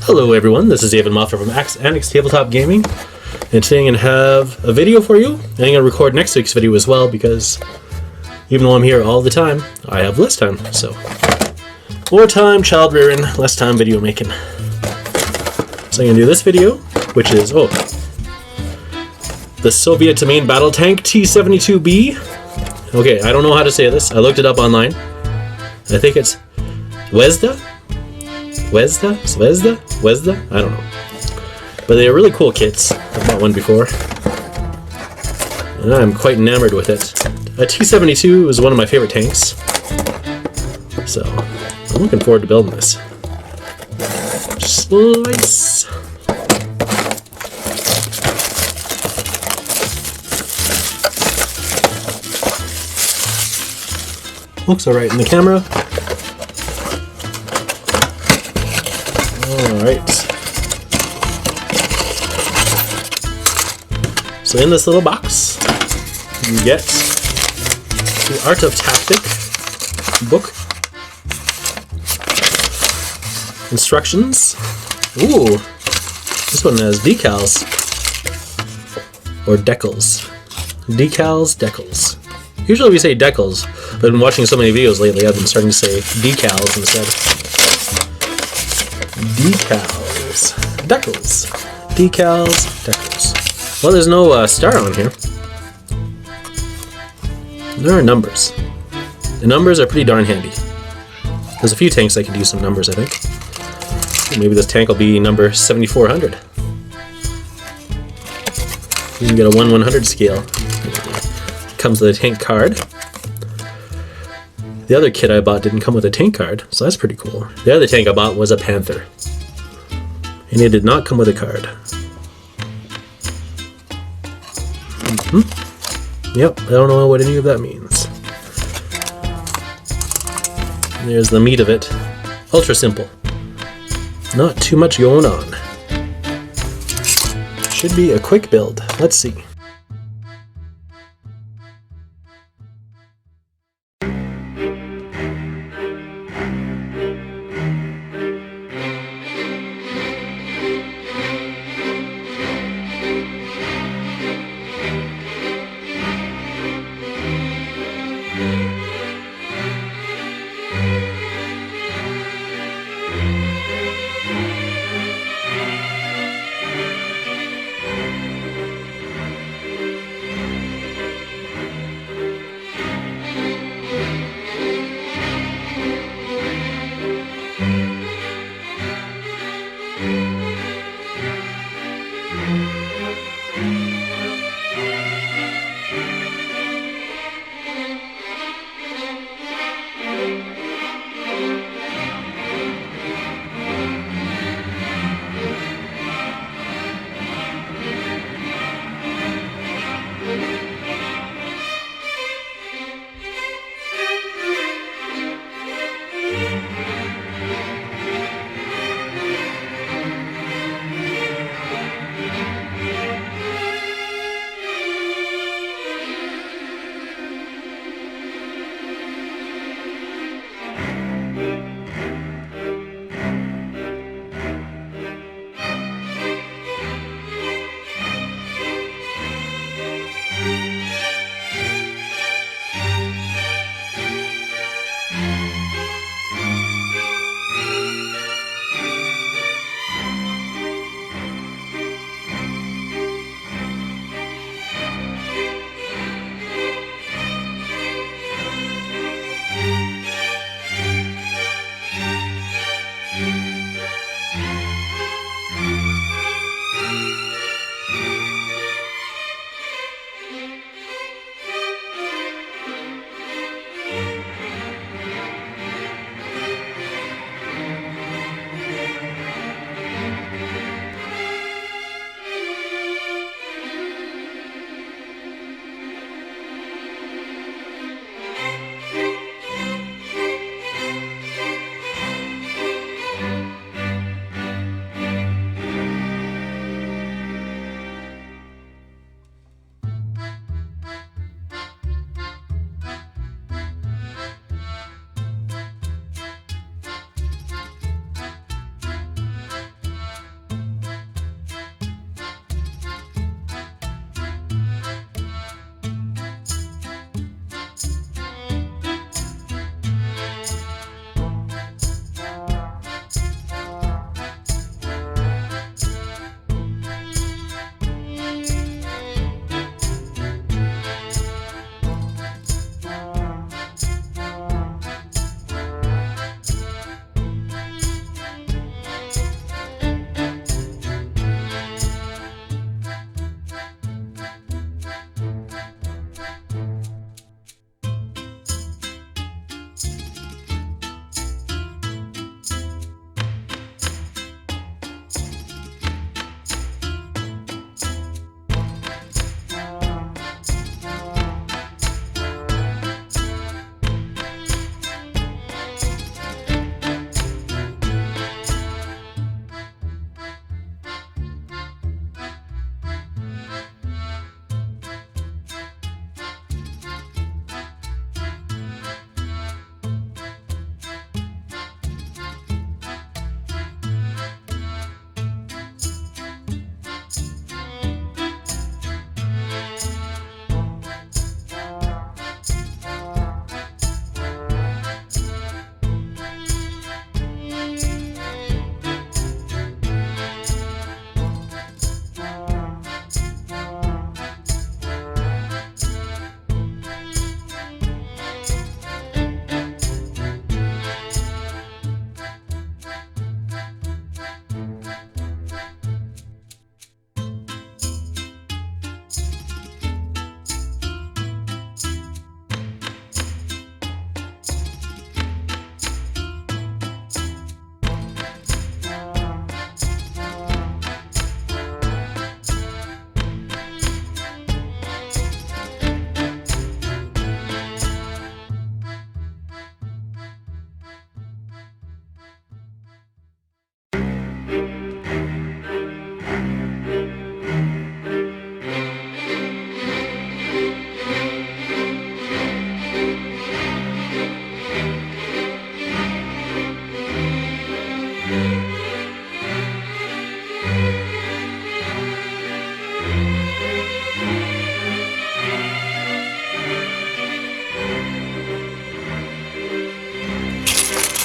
Hello everyone, this is David Moffat from Annex Tabletop Gaming, and today I'm going to have a video for you, and I'm going to record next week's video as well, because even though I'm here all the time, I have less time, so more time child rearing, less time video making. So I'm going to do this video, which is, the Soviet main battle tank T-72B. Okay, I don't know how to say this, I looked it up online. I think it's Zvezda? I don't know. But they are really cool kits. I've bought one before. And I'm quite enamored with it. A T-72 is one of my favorite tanks. So, I'm looking forward to building this. Slice! Looks alright in the camera. Alright. So in this little box, you get the Art of Tactic book. Instructions. Ooh, this one has decals. Or decals. Decals. Usually we say decals, but I've been watching so many videos lately, I've been starting to say decals instead. Decals. Well, there's no star on here. There are numbers. The numbers are pretty darn handy. There's a few tanks that could use some numbers, I think. Maybe this tank will be number 7400. You can get a 1/100 scale. Comes with a tank card. The other kit I bought didn't come with a tank card, so that's pretty cool. The other tank I bought was a Panther. And it did not come with a card. Yep, I don't know what any of that means. And there's the meat of it. Ultra simple. Not too much going on. Should be a quick build. Let's see.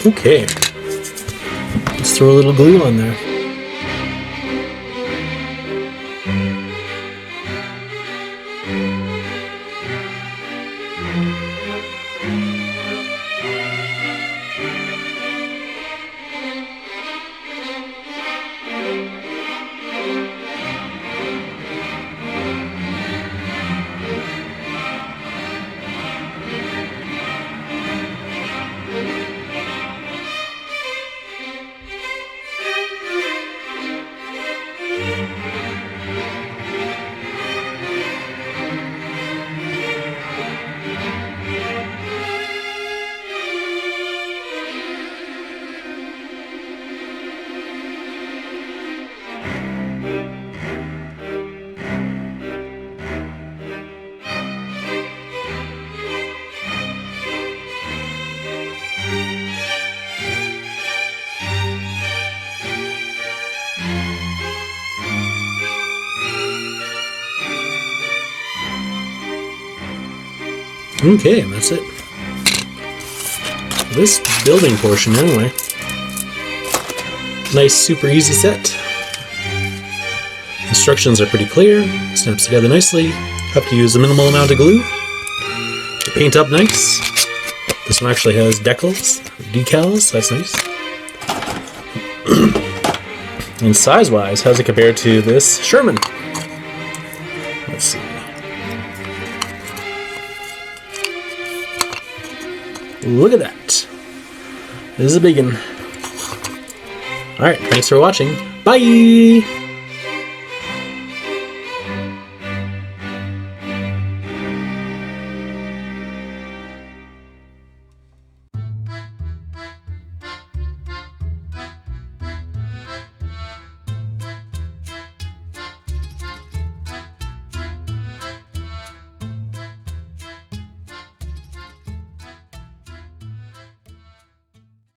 Okay. Let's throw a little glue on there. Okay, and that's it. This building portion, anyway. Nice, super easy set. Instructions are pretty clear. Snaps together nicely. Have to use a minimal amount of glue. To paint up nice. This one actually has decals, decals. That's nice. And size-wise, how's it compared to this Sherman? Let's see. Look at that. This is a big one. Alright, thanks for watching. Bye!